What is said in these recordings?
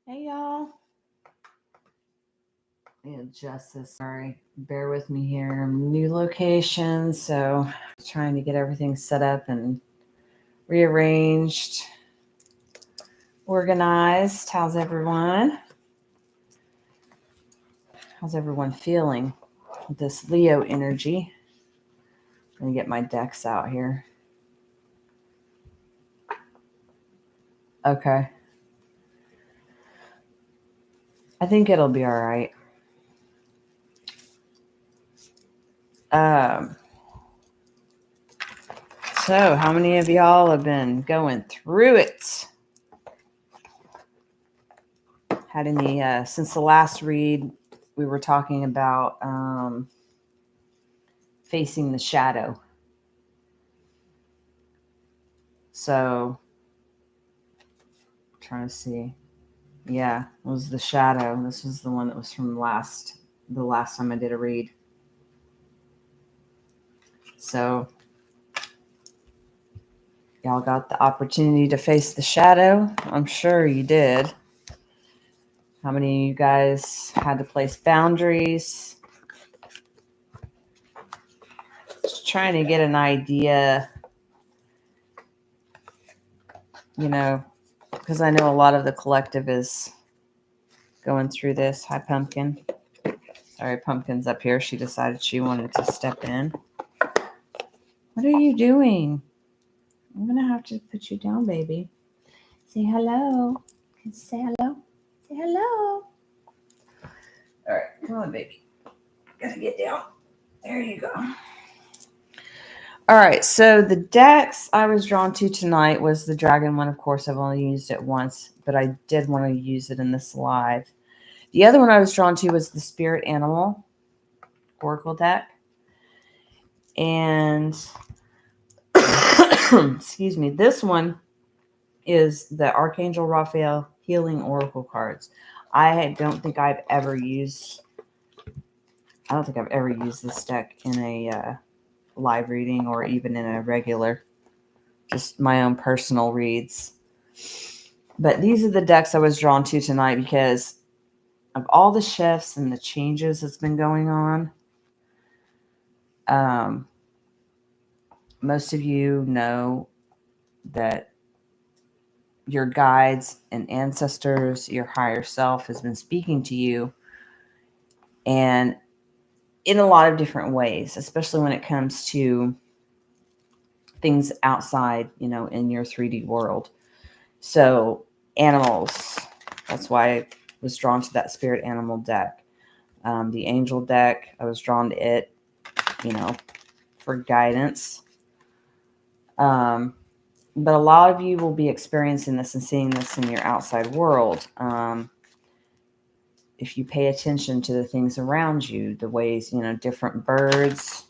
Hey y'all. Let me adjust this. Sorry. Bear with me here. New location, so trying to get everything set up and rearranged, organized. How's everyone? How's everyone feeling with this Leo energy? Let me get my decks out here. Okay. I think it'll be all right. Um, so, how many of y'all have been going through it? Had any, since the last read, we were talking about facing the shadow. So, trying to see. Yeah, it was the shadow. This was the one that was from the last time I did a read. So, y'all got the opportunity to face the shadow. I'm sure you did. How many of you guys had to place boundaries? Just trying to get an idea, because I know a lot of the collective is going through this. Hi, Pumpkin. Sorry, Pumpkin's up here. She decided she wanted to step in. What are you doing? I'm going to have to put you down, baby. Say hello. Can you say hello? Say hello. All right, come on, baby. Gotta get down. There you go. All right, so the decks I was drawn to tonight was the dragon one. Of course, I've only used it once, but I did want to use it in this live. The other one I was drawn to was the spirit animal oracle deck. And excuse me, this one is the Archangel Raphael healing oracle cards. I don't think I've ever used this deck in a live reading or even in a regular, just my own personal reads. But these are the decks I was drawn to tonight because of all the shifts and the changes that's been going on. Most of you know that your guides and ancestors, your higher self, has been speaking to you, and in a lot of different ways, especially when it comes to things outside, in your 3D world. So animals, that's why I was drawn to that spirit animal deck. The angel deck, I was drawn to it, for guidance. But a lot of you will be experiencing this and seeing this in your outside world. If you pay attention to the things around you, the ways, different birds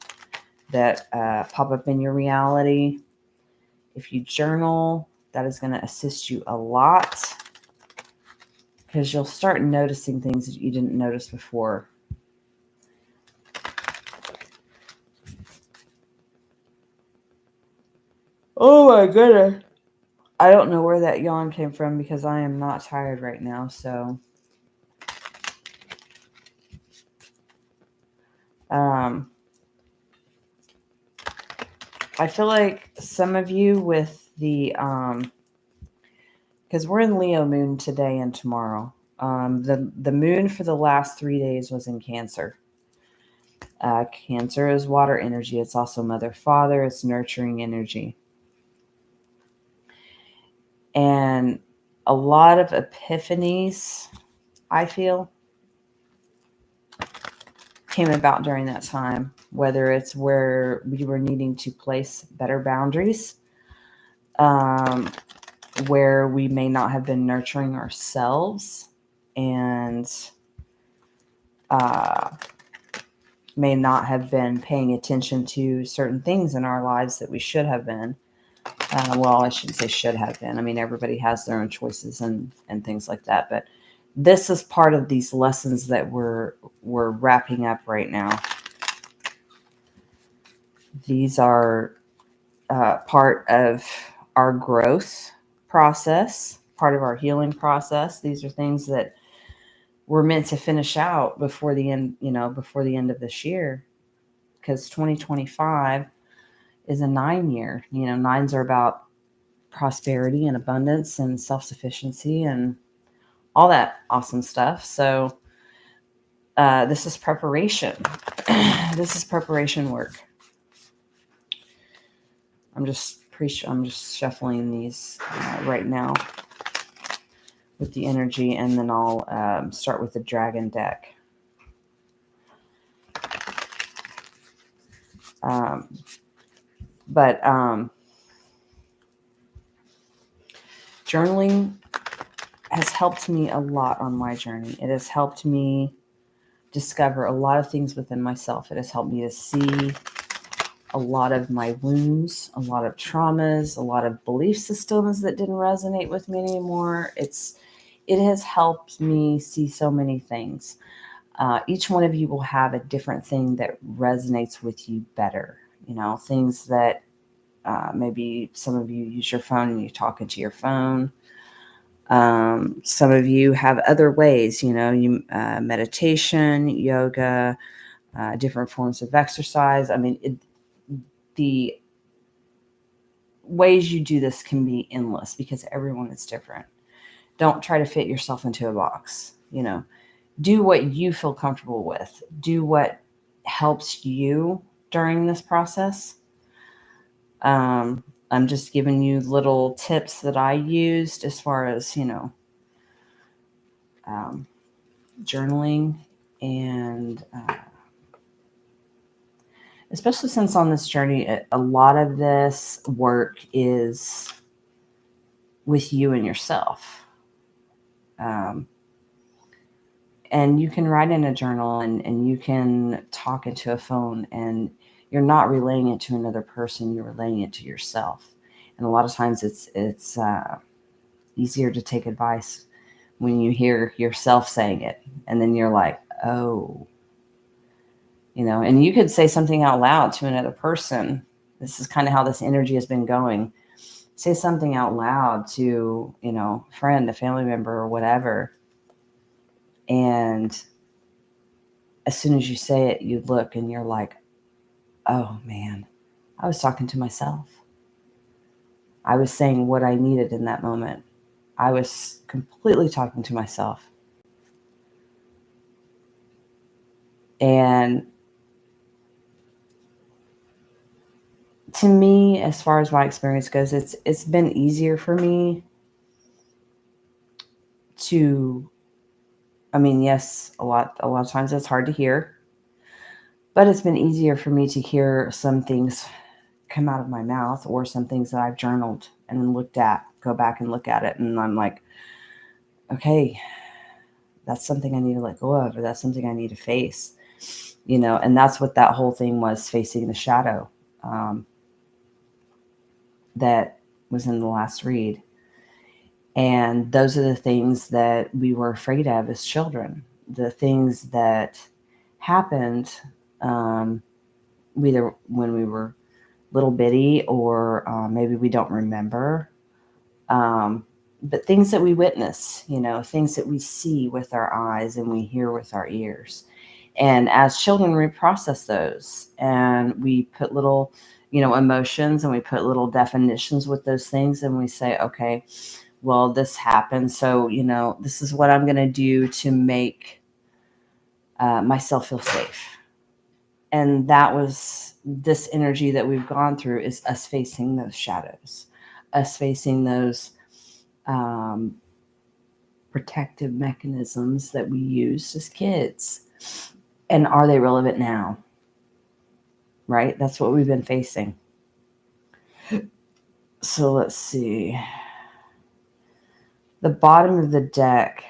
that pop up in your reality. If you journal, that is going to assist you a lot because you'll start noticing things that you didn't notice before. Oh my goodness. I don't know where that yawn came from because I am not tired right now. So, I feel like some of you with the, because we're in Leo moon today and tomorrow. The moon for the last 3 days was in Cancer. Cancer is water energy. It's also mother, father. It's nurturing energy. And a lot of epiphanies, I feel, came about during that time, whether it's where we were needing to place better boundaries, where we may not have been nurturing ourselves and may not have been paying attention to certain things in our lives that we should have been. Well, I shouldn't say should have been. I mean, everybody has their own choices and things like that. But this is part of these lessons that we're wrapping up right now. These are part of our growth process. part of our healing process. These are things that we're meant to finish out before the end, before the end of this year, because 2025 is a 9 year. Nines are about prosperity and abundance and self-sufficiency and all that awesome stuff. So this is preparation. This is preparation work. I'm just shuffling these right now with the energy, and then I'll start with the dragon deck. But journaling has helped me a lot on my journey. It has helped me discover a lot of things within myself. It has helped me to see a lot of my wounds, a lot of traumas, a lot of belief systems that didn't resonate with me anymore. It has helped me see so many things. Each one of you will have a different thing that resonates with you better. Things that maybe some of you use your phone and you talk into your phone. Some of you have other ways, meditation, yoga, different forms of exercise. I mean, the ways you do this can be endless because everyone is different. Don't try to fit yourself into a box. Do what you feel comfortable with. Do what helps you during this process. I'm just giving you little tips that I used as far as, journaling, and especially since on this journey, a lot of this work is with you and yourself. And you can write in a journal and you can talk into a phone, and you're not relaying it to another person. You're relaying it to yourself. And a lot of times it's easier to take advice when you hear yourself saying it. And then you're like, oh, and you could say something out loud to another person. This is kind of how this energy has been going. Say something out loud to, a friend, a family member, or whatever. And as soon as you say it, you look and you're like, oh man, I was talking to myself. I was saying what I needed in that moment. I was completely talking to myself. And to me, as far as my experience goes, it's been easier for me to, yes, a lot of times it's hard to hear, but it's been easier for me to hear some things come out of my mouth, or some things that I've journaled and looked at, go back and look at it. And I'm like, okay, that's something I need to let go of, or that's something I need to face, and that's what that whole thing was, facing the shadow. That was in the last read. And those are the things that we were afraid of as children, the things that happened either when we were little bitty, or maybe we don't remember, but things that we witness, things that we see with our eyes and we hear with our ears. And as children, we process those, and we put little, emotions, and we put little definitions with those things, and we say, okay, well, this happened, so, this is what I'm going to do to make myself feel safe. And that was this energy that we've gone through, is us facing those shadows, us facing those protective mechanisms that we used as kids. And are they relevant now? Right? That's what we've been facing. So let's see. The bottom of the deck,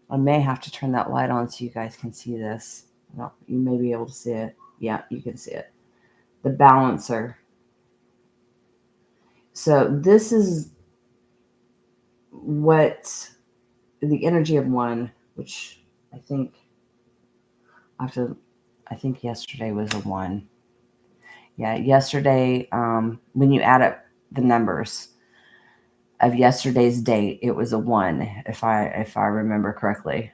I may have to turn that light on so you guys can see this. Well, you may be able to see it. Yeah, you can see it. The balancer. So this is what the energy of one, which I think yesterday was a 1. Yeah, yesterday, when you add up the numbers, of yesterday's date, it was a 1, if I remember correctly,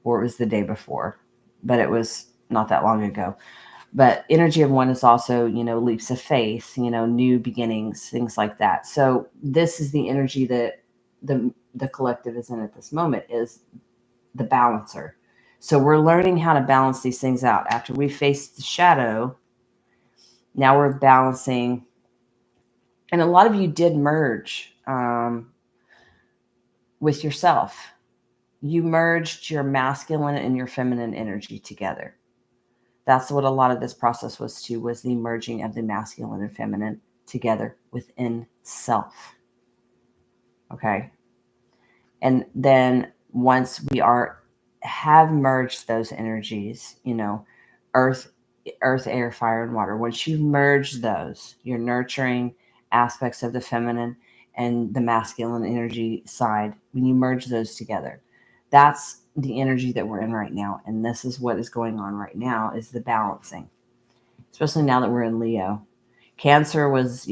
or it was the day before, but it was not that long ago. But energy of 1 is also, leaps of faith, new beginnings, things like that. So this is the energy that the collective is in at this moment, is the balancer. So we're learning how to balance these things out. After we face the shadow, now we're balancing. And a lot of you did merge with yourself. You merged your masculine and your feminine energy together. That's what a lot of this process was too, was the merging of the masculine and feminine together within self. Okay. And then once we have merged those energies, earth, air, fire, and water, once you merge those, you're nurturing aspects of the feminine and the masculine energy side, when you merge those together, that's the energy that we're in right now. And this is what is going on right now, is the balancing, especially now that we're in Leo. Cancer was,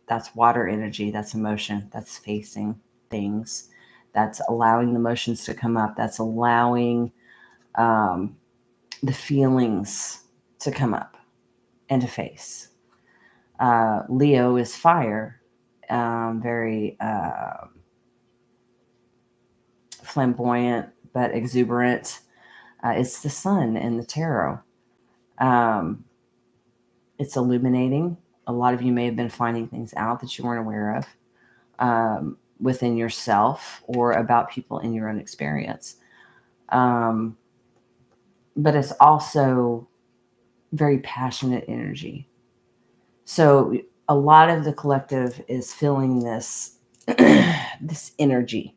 that's water energy, that's emotion, that's facing things, that's allowing the emotions to come up, that's allowing the feelings to come up and to face. Leo is fire, very flamboyant but exuberant. It's the sun in the tarot. It's illuminating. A lot of you may have been finding things out that you weren't aware of within yourself or about people in your own experience. But it's also very passionate energy. So a lot of the collective is feeling this this energy.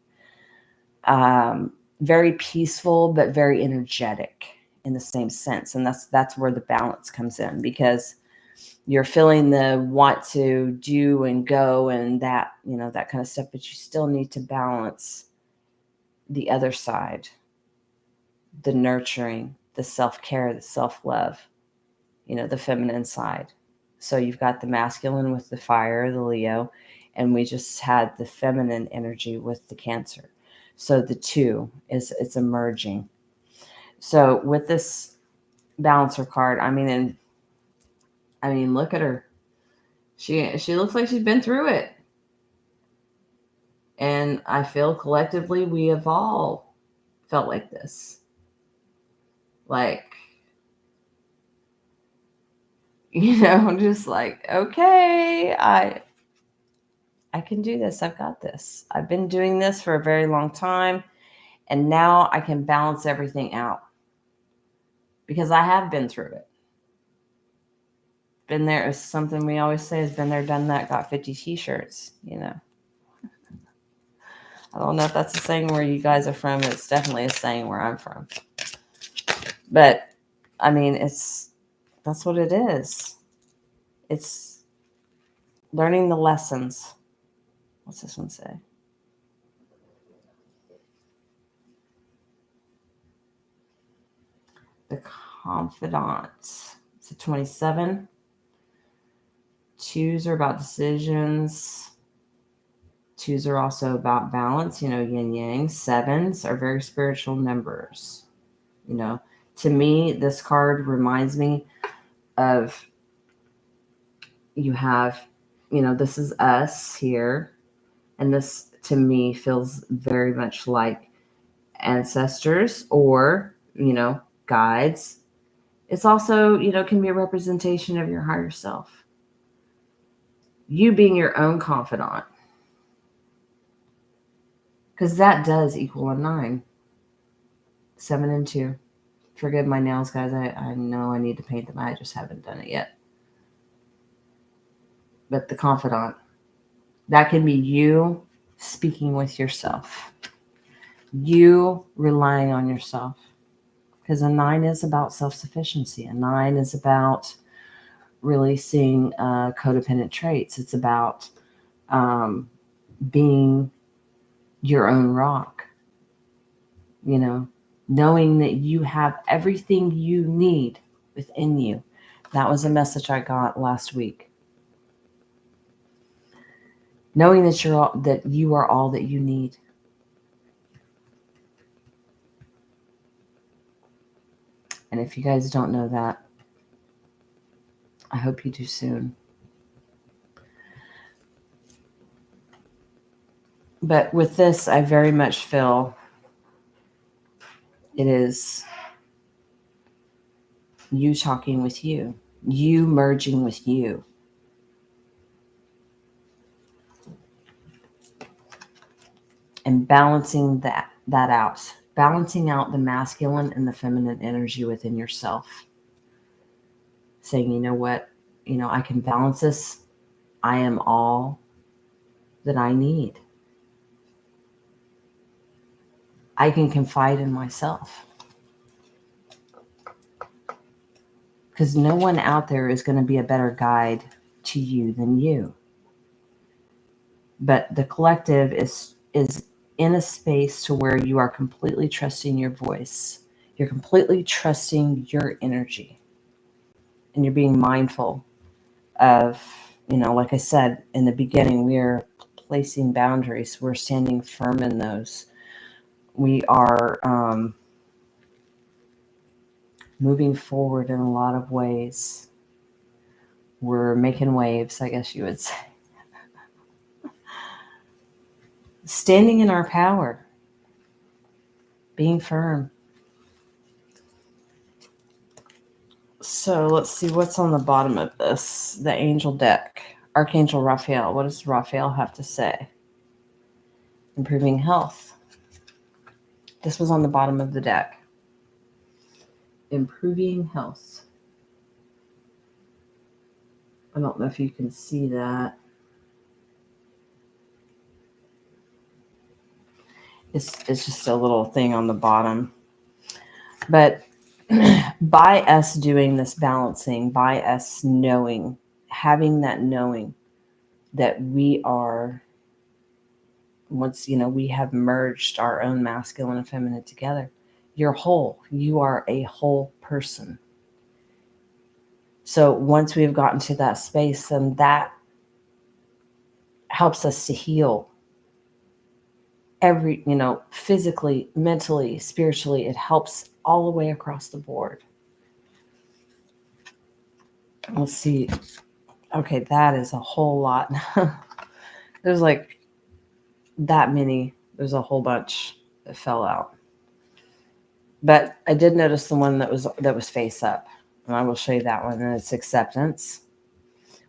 Very peaceful, but very energetic in the same sense. And that's where the balance comes in, because you're feeling the want to do and go and that, that kind of stuff, but you still need to balance the other side, the nurturing, the self-care, the self-love, the feminine side. So you've got the masculine with the fire, the Leo, and we just had the feminine energy with the Cancer. So the two it's emerging. So with this balancer card, I mean, look at her. She looks like she's been through it. And I feel collectively we have all felt like this. Like, just like, okay, I can do this. I've got this. I've been doing this for a very long time. And now I can balance everything out. Because I have been through it. Been there is something we always say is been there, done that, got 50 t-shirts, I don't know if that's a saying where you guys are from. It's definitely a saying where I'm from. But, that's what it is. It's learning the lessons. What's this one say? The Confidant. It's a 27. 2s are about decisions. 2s are also about balance, yin yang. 7s are very spiritual numbers. To me, this card reminds me of, you have, this is us here. And this, to me, feels very much like ancestors or, guides. It's also, can be a representation of your higher self. You being your own confidant. Because that does equal a 9. 7 and 2. Forgive my nails, guys. I know I need to paint them. I just haven't done it yet. But the confidant. That can be you speaking with yourself. You relying on yourself. Because a 9 is about self-sufficiency. A 9 is about releasing codependent traits. It's about being your own rock. Knowing that you have everything you need within you. That was a message I got last week. knowing that you are all that you need. And if you guys don't know that, I hope you do soon. But with this, I very much feel it is you talking with you merging with you. And balancing that out. Balancing out the masculine and the feminine energy within yourself. Saying, you know what? I can balance this. I am all that I need. I can confide in myself. Because no one out there is going to be a better guide to you than you. But the collective is in a space to where you are completely trusting your voice. You're completely trusting your energy. And you're being mindful of, like I said in the beginning, we are placing boundaries. We're standing firm in those. We are moving forward in a lot of ways. We're making waves, I guess you would say. Standing in our power. Being firm. So let's see what's on the bottom of this. The angel deck. Archangel Raphael. What does Raphael have to say? Improving health. This was on the bottom of the deck. Improving health. I don't know if you can see that. It's just a little thing on the bottom. But by us doing this balancing, by us knowing, having that knowing that we are, once, we have merged our own masculine and feminine together, you're whole. You are a whole person. So once we've gotten to that space, then that helps us to heal every, physically, mentally, spiritually. It helps all the way across the board. Let's see. Okay, that is a whole lot. There's like that many. There's a whole bunch that fell out. But I did notice the one that was face up. And I will show you that one. And it's acceptance,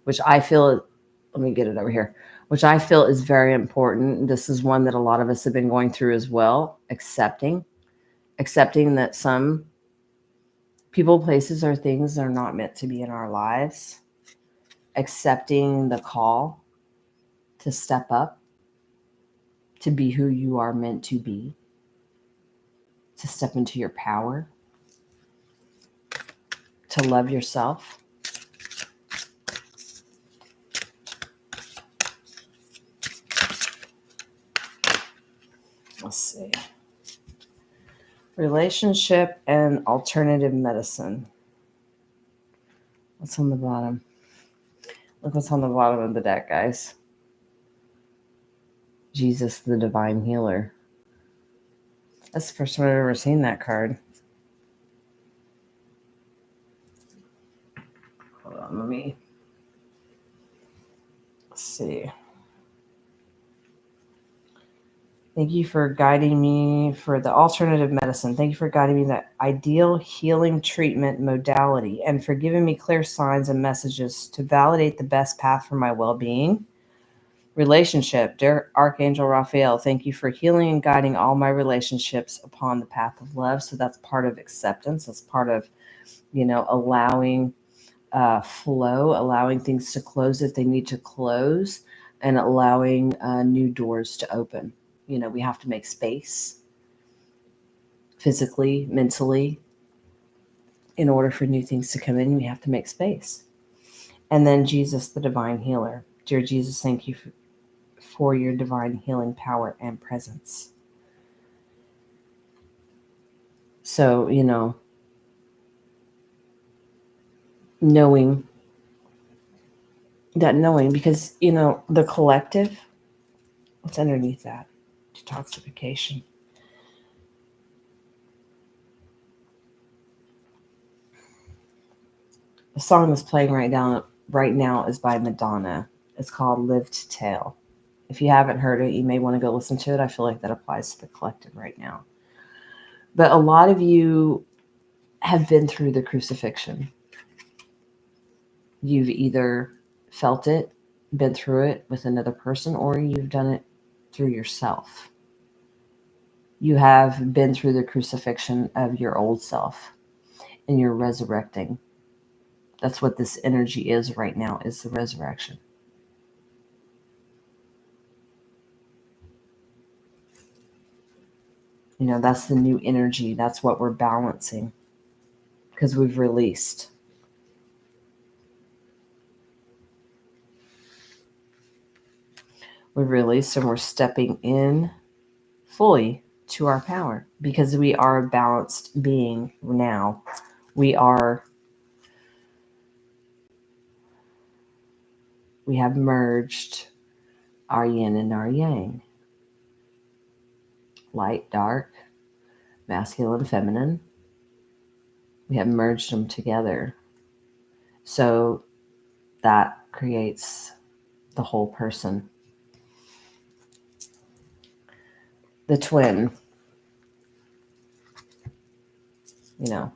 which I feel, let me get it over here, which I feel is very important. This is one that a lot of us have been going through as well. Accepting that some people, places, or things are not meant to be in our lives. Accepting the call to step up, to be who you are meant to be, to step into your power, to love yourself. Let's see. Relationship and alternative medicine. What's on the bottom? Look what's on the bottom of the deck, guys. Jesus, the divine healer. That's the first time I've ever seen that card. Hold on, let's see. Thank you for guiding me for the alternative medicine. Thank you for guiding me that ideal healing treatment modality and for giving me clear signs and messages to validate the best path for my well-being. Relationship, dear Archangel Raphael, thank you for healing and guiding all my relationships upon the path of love. So that's part of acceptance. That's part of, allowing flow, allowing things to close if they need to close, and allowing new doors to open. We have to make space physically, mentally. In order for new things to come in, we have to make space. And then Jesus, the divine healer. Dear Jesus, thank you for your divine healing power and presence. So, knowing because, the collective, What's underneath that? Detoxification. The song that's playing right now is by Madonna. It's called Live to Tell. If you haven't heard it, you may want to go listen to it. I feel like that applies to the collective right now. But a lot of you have been through the crucifixion. You've either felt it, been through it with another person, or you've done it through yourself. You have been through the crucifixion of your old self, and you're resurrecting. That's what this energy is right now, is the resurrection. That's the new energy. That's what we're balancing because we've released. We've released and we're stepping in fully to our power because we are a balanced being now. We have merged our yin and our yang, light, dark, masculine, feminine. We have merged them together. So that creates the whole person. The twin, the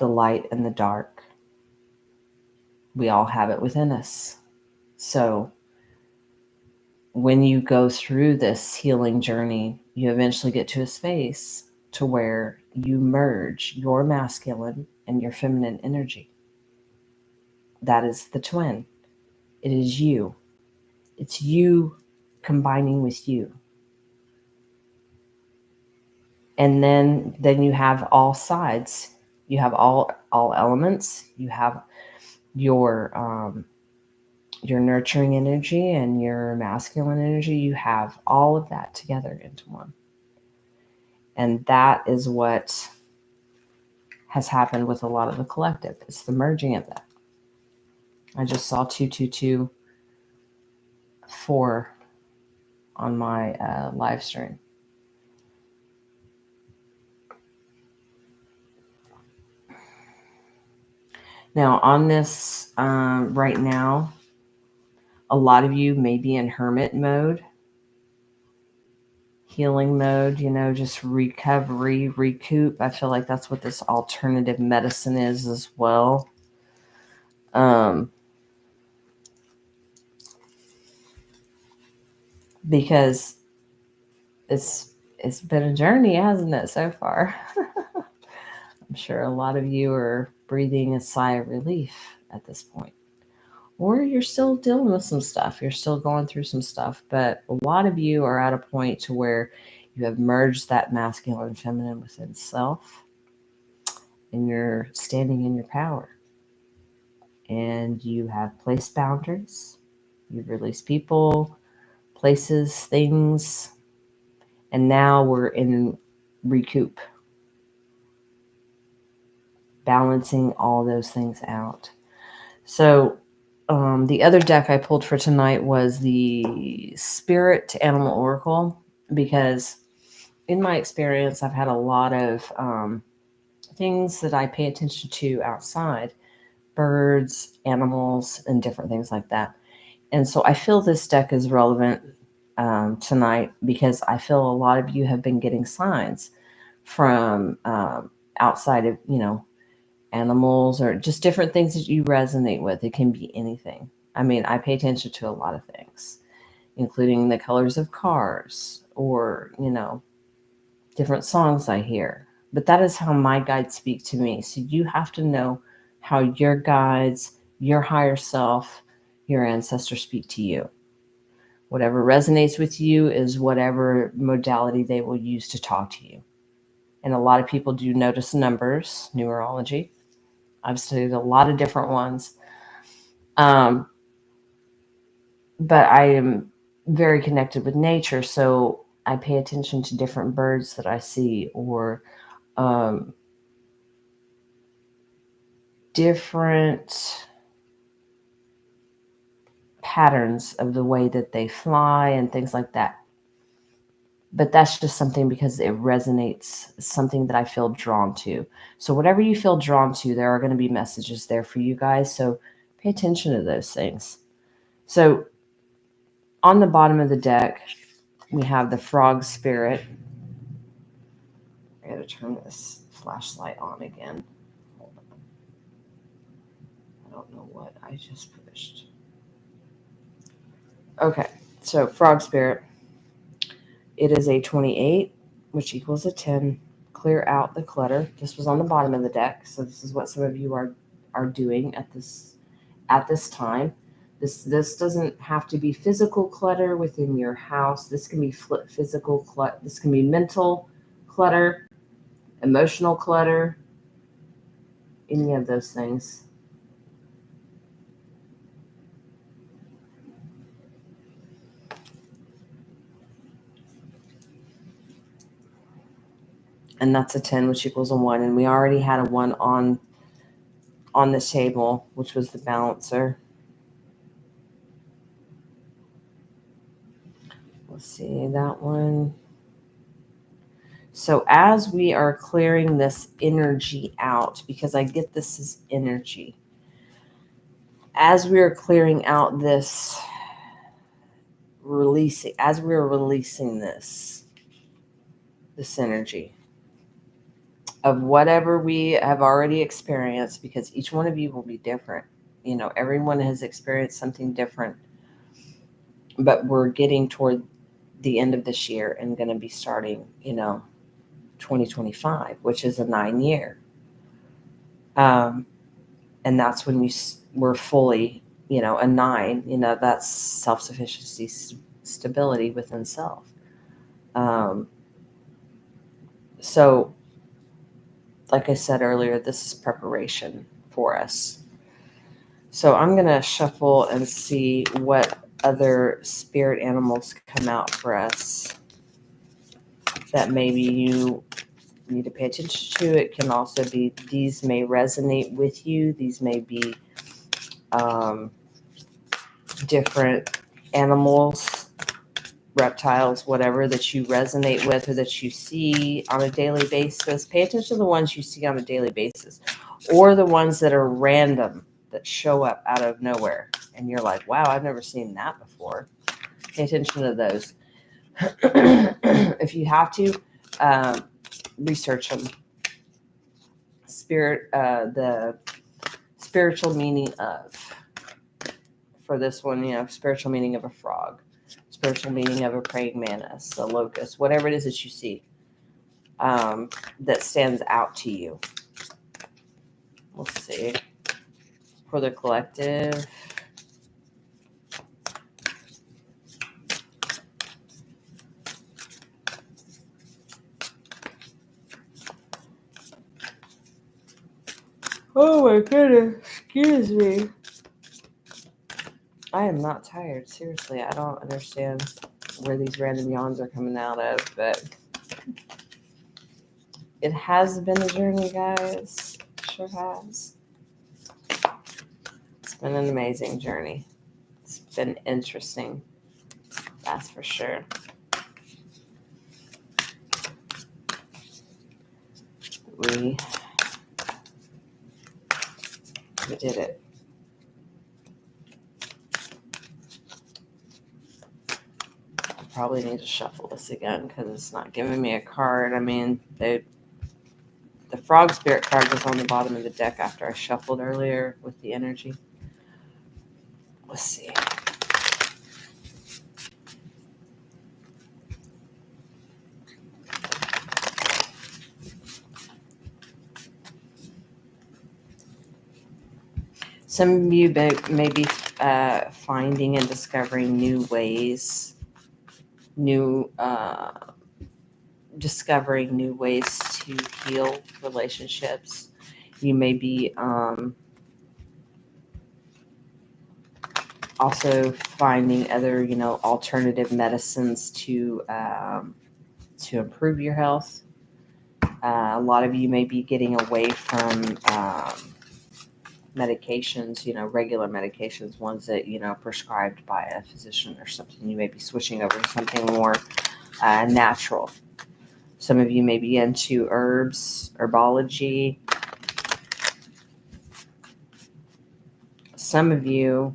light and the dark. We all have it within us. So when you go through this healing journey, you eventually get to a space to where you merge your masculine and your feminine energy. That is the twin. It is you. It's you combining with you. And then you have all sides. You have all elements. You have your nurturing energy and your masculine energy. You have all of that together into one. And that is what has happened with a lot of the collective. It's the merging of that. I just saw 2224 on my live stream. Now, on this right now, a lot of you may be in hermit mode, healing mode, just recovery, recoup. I feel like that's what this alternative medicine is as well. Because it's been a journey, hasn't it, so far? I'm sure a lot of you are breathing a sigh of relief at this point. Or you're still dealing with some stuff. You're still going through some stuff. But a lot of you are at a point to where you have merged that masculine and feminine within self. And you're standing in your power. And you have placed boundaries. You've released people, places, things. And now we're in recoup. Balancing all those things out. So the other deck I pulled for tonight was the Spirit Animal Oracle, because in my experience, I've had a lot of things that I pay attention to outside, birds, animals, and different things like that. And so I feel this deck is relevant tonight because I feel a lot of you have been getting signs from outside of, animals or just different things that you resonate with. It can be anything. I mean, I pay attention to a lot of things, including the colors of cars or, different songs I hear. But that is how my guides speak to me. So you have to know how your guides, your higher self, your ancestors speak to you. Whatever resonates with you is whatever modality they will use to talk to you. And a lot of people do notice numbers, numerology. I've studied a lot of different ones. But I am very connected with nature, so I pay attention to different birds that I see, or different patterns of the way that they fly and things like that. But that's just something because it resonates, something that I feel drawn to. So whatever you feel drawn to, there are going to be messages there for you guys. So pay attention to those things. So on the bottom of the deck, we have the frog spirit. I got to turn this flashlight on again. Hold on. I don't know what I just pushed. Okay, so frog spirit. It is a 28, which equals a 10. Clear out the clutter. This was on the bottom of the deck, so this is what some of you are doing at this time. This doesn't have to be physical clutter within your house. This can be physical clutter. This can be mental clutter, emotional clutter, any of those things. And that's a 10, which equals a 1. And we already had a 1 on the table, which was the balancer. Let's see, that one. So as we are clearing this energy out, because I get this as energy, as we are clearing out this releasing, as we are releasing this energy of whatever we have already experienced, because each one of you will be different. You know, everyone has experienced something different, but we're getting toward the end of this year and going to be starting, 2025, which is a 9-year. And that's when we're fully, a 9, that's self-sufficiency, stability within self. So like I said earlier, this is preparation for us. So I'm going to shuffle and see what other spirit animals come out for us that maybe you need to pay attention to. It can also be, these may resonate with you. These may be different animals, reptiles, whatever that you resonate with or that you see on a daily basis. Pay attention to the ones you see on a daily basis, or the ones that are random, that show up out of nowhere and you're like, wow, I've never seen that before. Pay attention to those. If you have to, research them. The spiritual meaning of, for this one, spiritual meaning of a frog, spiritual meaning of a praying mantis, a locust, whatever it is that you see that stands out to you. We'll see. For the collective, oh my goodness, excuse me. I am not tired. Seriously, I don't understand where these random yawns are coming out of, but it has been a journey, guys. It sure has. It's been an amazing journey. It's been interesting. That's for sure. We did it. I probably need to shuffle this again because it's not giving me a card. I mean, the frog spirit card was on the bottom of the deck after I shuffled earlier with the energy. Let's see. Some of you may be finding and discovering new ways, discovering new ways to heal relationships. You may be also finding other, alternative medicines to improve your health. A lot of you may be getting away from medications, regular medications, ones that, prescribed by a physician or something. You may be switching over to something more natural. Some of you may be into herbs, herbology. Some of you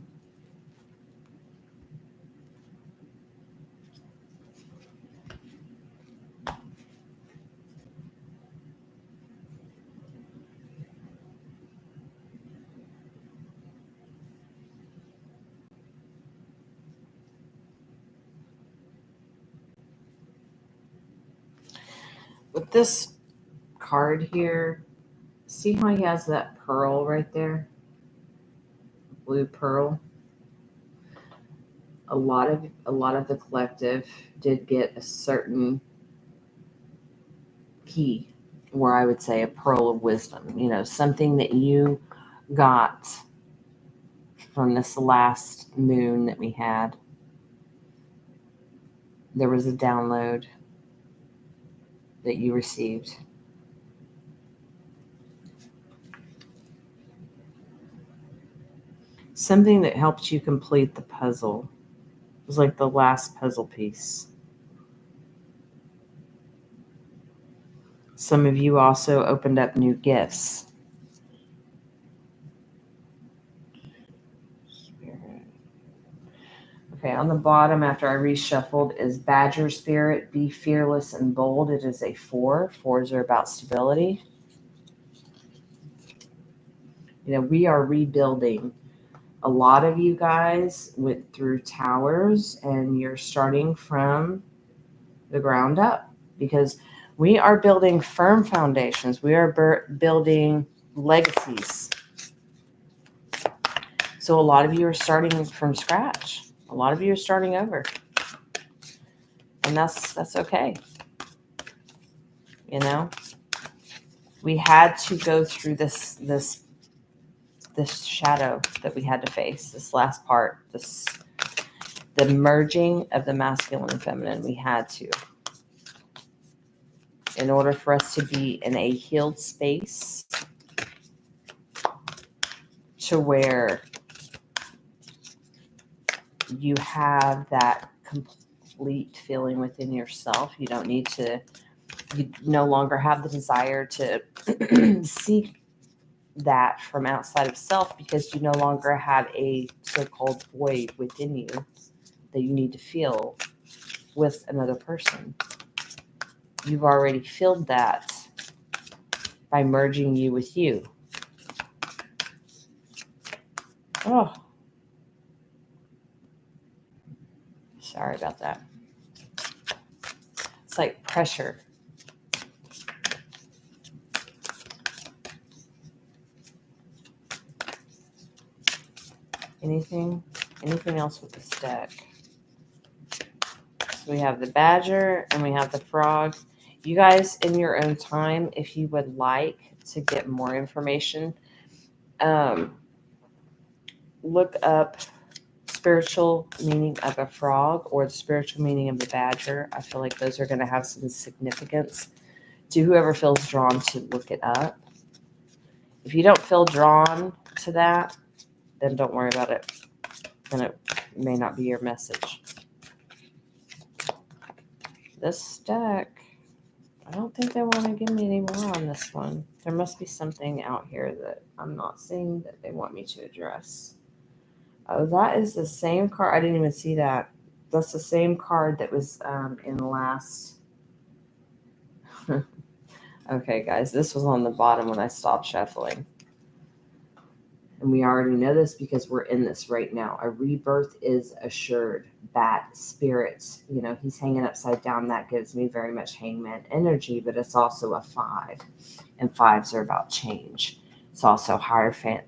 with this card here, see how he has that pearl right there? Blue pearl. A lot of the collective did get a certain key, where I would say a pearl of wisdom, something that you got from this last moon that we had. There was a download that you received. Something that helped you complete the puzzle. It was like the last puzzle piece. Some of you also opened up new gifts. Okay, on the bottom, after I reshuffled, is Badger Spirit, be fearless and bold. It is a 4. 4s are about stability. We are rebuilding. A lot of you guys went through towers, and you're starting from the ground up, because we are building firm foundations. We are building legacies. So a lot of you are starting from scratch. A lot of you are starting over. And that's okay. We had to go through this shadow that we had to face, this last part, the merging of the masculine and feminine. We had to, in order for us to be in a healed space, to where you have that complete feeling within yourself. You no longer have the desire to seek that from outside of self, because you no longer have a so-called void within you that you need to fill with another person. You've already filled that by merging you with you. Oh, sorry about that. It's like pressure. Anything else with this deck? So we have the badger and we have the frog. You guys, in your own time, if you would like to get more information, look up spiritual meaning of a frog or the spiritual meaning of the badger. I feel like those are going to have some significance to whoever feels drawn to look it up. If you don't feel drawn to that, then don't worry about it. And it may not be your message. This deck, I don't think they want to give me any more on this one. There must be something out here that I'm not seeing that they want me to address. Oh, that is the same card. I didn't even see that. That's the same card that was in the last. Okay, guys, this was on the bottom when I stopped shuffling. And we already know this because we're in this right now. A rebirth is assured. Bat, spirits, he's hanging upside down. That gives me very much hangman energy, but it's also a 5. And 5s are about change. It's also Hierophant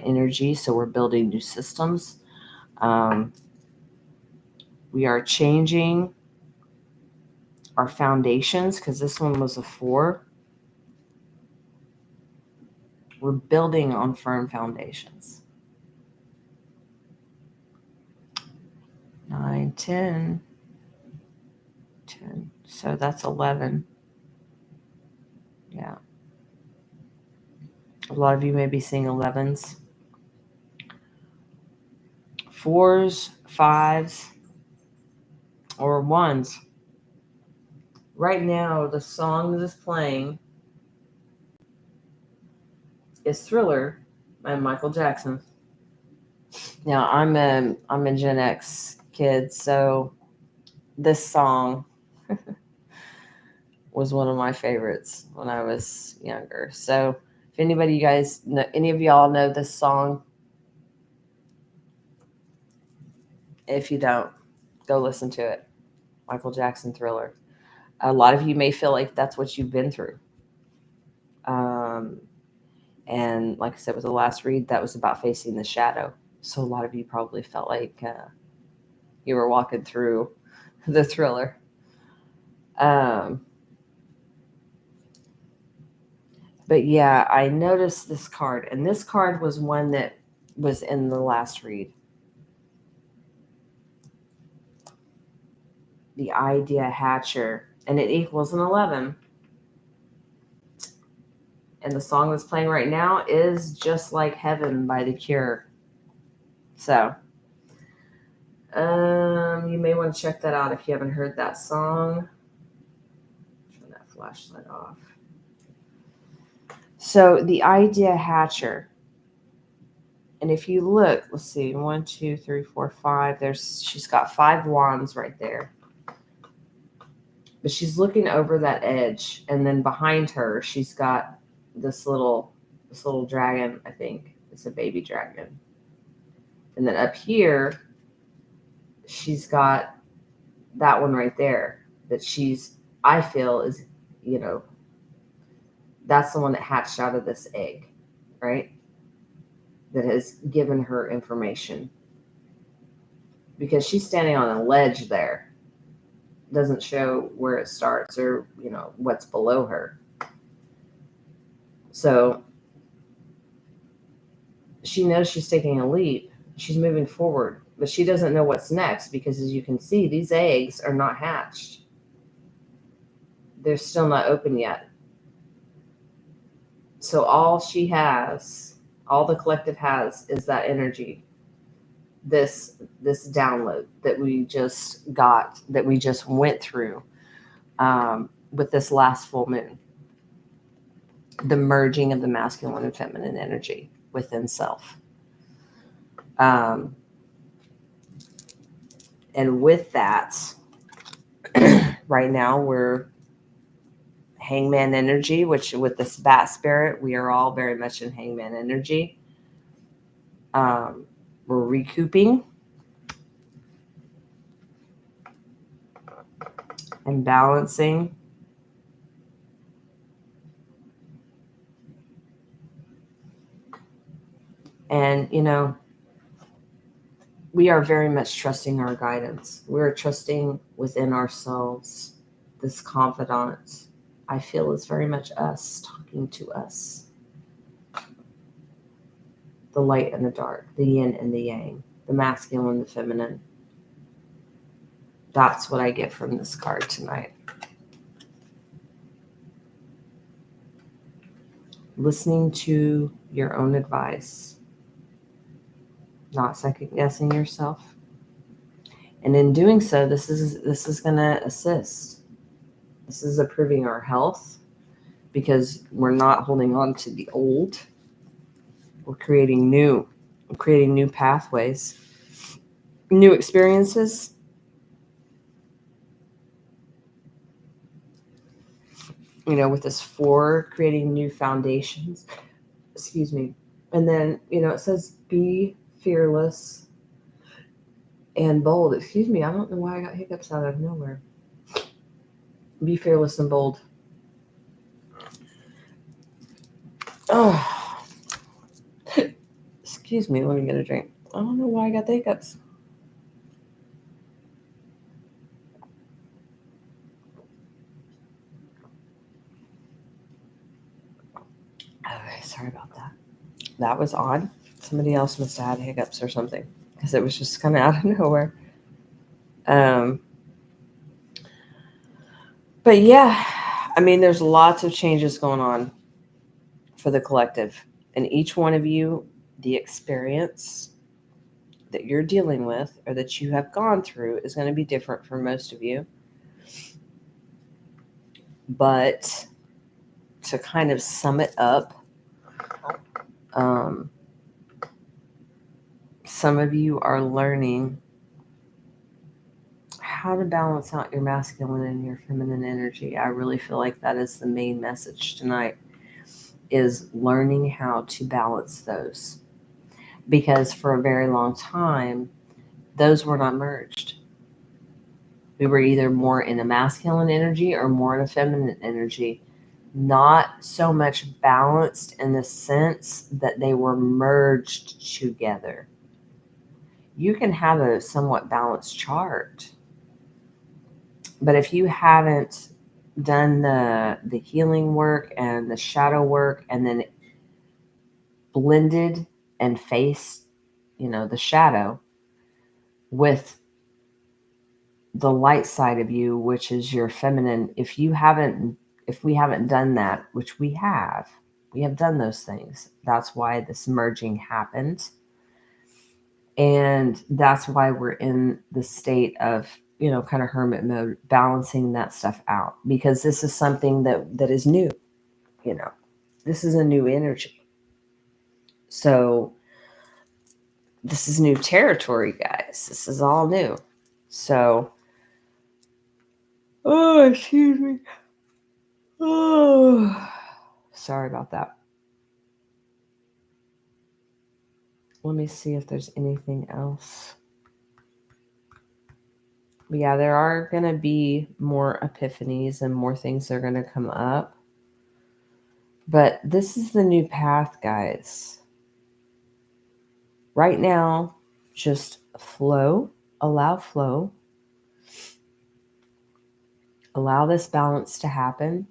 energy, so we're building new systems. We are changing our foundations, because this one was a 4. We're building on firm foundations. 9, 10. So that's 11. Yeah. A lot of you may be seeing 11s, 4s, 5s, or 1s. Right now, the song that is playing is Thriller by Michael Jackson. Now, I'm a Gen X kid, so this song was one of my favorites when I was younger. So if anybody, you guys, know, any of y'all know this song, if you don't, go listen to it. Michael Jackson, Thriller. A lot of you may feel like that's what you've been through. And like I said, with the last read, that was about facing the shadow. So a lot of you probably felt like you were walking through the Thriller. But yeah, I noticed this card, and this card was one that was in the last read. The Idea Hatcher, and it equals an 11. And the song that's playing right now is Just Like Heaven by The Cure. So, you may want to check that out if you haven't heard that song. Turn that flashlight off. So, The Idea Hatcher. And if you look, let's see, 1, 2, 3, 4, 5. She's got 5 wands right there. But she's looking over that edge, and then behind her, she's got this little dragon. I think it's a baby dragon. And then up here, she's got that one right there that I feel is, that's the one that hatched out of this egg, right? That has given her information. Because she's standing on a ledge there. Doesn't show where it starts or, what's below her. So she knows she's taking a leap. She's moving forward, but she doesn't know what's next because, as you can see, these eggs are not hatched. They're still not open yet. So all the collective has is that energy, this download that we just got, that we just went through with this last full moon. The merging of the masculine and feminine energy within self. And with that, right now we're hangman energy, which with this bat spirit, we are all very much in hangman energy. We're recouping and balancing. And, we are very much trusting our guidance. We're trusting within ourselves. This confidant, I feel, is very much us talking to us. The light and the dark, the yin and the yang, the masculine and the feminine. That's what I get from this card tonight. Listening to your own advice. Not second guessing yourself. And in doing so, this is going to assist. This is improving our health because we're not holding on to the old. We're creating new pathways, new experiences. With this 4, creating new foundations. Excuse me. And then, it says be fearless and bold. Excuse me, I don't know why I got hiccups out of nowhere. Be fearless and bold. Oh, excuse me, let me get a drink. I don't know why I got the hiccups. Okay, sorry about that. That was odd. Somebody else must have had hiccups or something because it was just kind of out of nowhere. But yeah, I mean, there's lots of changes going on for the collective. And each one of you, the experience that you're dealing with or that you have gone through is going to be different for most of you. But to kind of sum it up, some of you are learning how to balance out your masculine and your feminine energy. I really feel like that is the main message tonight, is learning how to balance those. Because for a very long time, those were not merged. We were either more in a masculine energy or more in a feminine energy. Not so much balanced in the sense that they were merged together. You can have a somewhat balanced chart, but if you haven't done the healing work and the shadow work and then blended and faced, the shadow with the light side of you, which is your feminine, if we haven't done that, which we have done those things. That's why this merging happened. And that's why we're in the state of, kind of hermit mode, balancing that stuff out, because this is something that is new. This is a new energy. So this is new territory, guys. This is all new. So, oh, excuse me. Oh, sorry about that. Let me see if there's anything else. But yeah, there are going to be more epiphanies and more things that are going to come up. But this is the new path, guys. Right now, just flow, allow flow. Allow this balance to happen.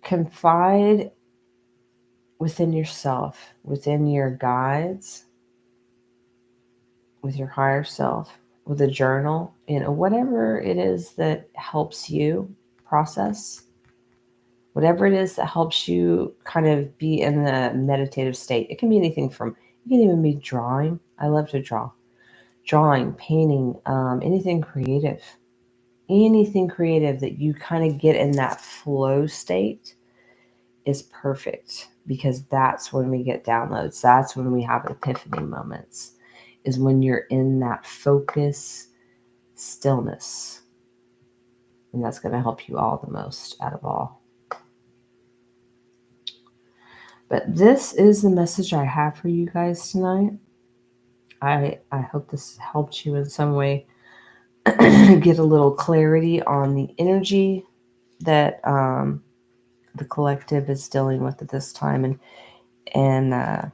Confide within yourself, within your guides, with your higher self, with a journal, whatever it is that helps you process, whatever it is that helps you kind of be in the meditative state. It can be anything from, it can even be drawing. I love to draw. Drawing, painting, anything creative that you kind of get in that flow state is perfect, because that's when we get downloads. That's when we have epiphany moments, is when you're in that focus stillness. And that's going to help you all the most out of all. But this is the message I have for you guys tonight. I hope this helped you in some way get a little clarity on the energy that the collective is dealing with at this time. And I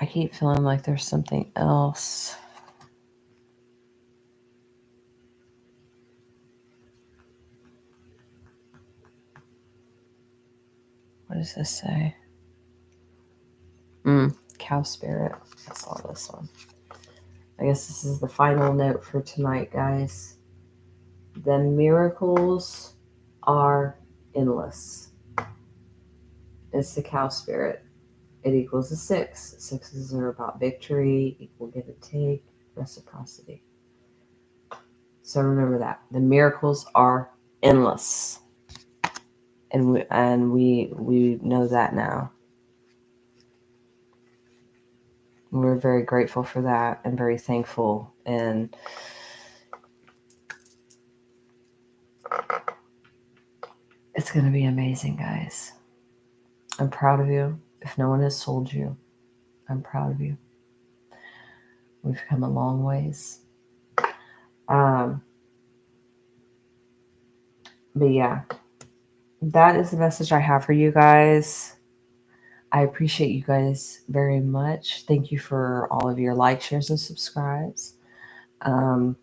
keep feeling like there's something else. What does this say? Cow spirit. I saw this one. I guess this is the final note for tonight, guys. The miracles are endless. It's the cow spirit. It equals a 6. 6s are about victory, equal give and take, reciprocity. So remember that. The miracles are endless. And we know that now. We're very grateful for that and very thankful. And it's going to be amazing, guys. I'm proud of you. If no one has sold you, I'm proud of you. We've come a long ways. But yeah, that is the message I have for you guys. I appreciate you guys very much. Thank you for all of your likes, shares, and subscribes. I'm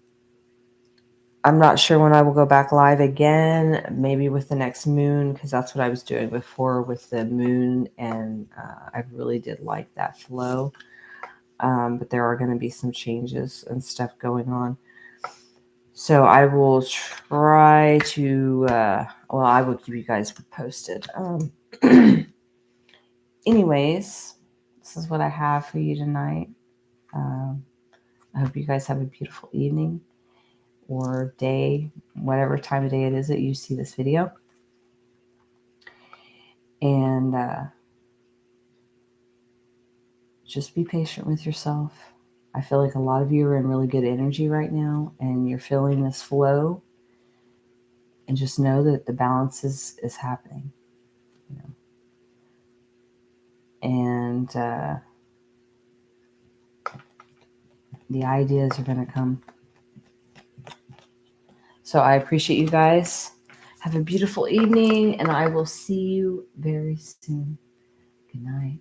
not sure when I will go back live again, maybe with the next moon, because that's what I was doing before with the moon, and I really did like that flow. but there are going to be some changes and stuff going on. So I will try to, I will keep you guys posted. Anyways, this is what I have for you tonight. I hope you guys have a beautiful evening or day, whatever time of day it is that you see this video. And just be patient with yourself. I feel like a lot of you are in really good energy right now, and you're feeling this flow. And just know that the balance is happening. You know? And the ideas are going to come. So I appreciate you guys. Have a beautiful evening, and I will see you very soon. Good night.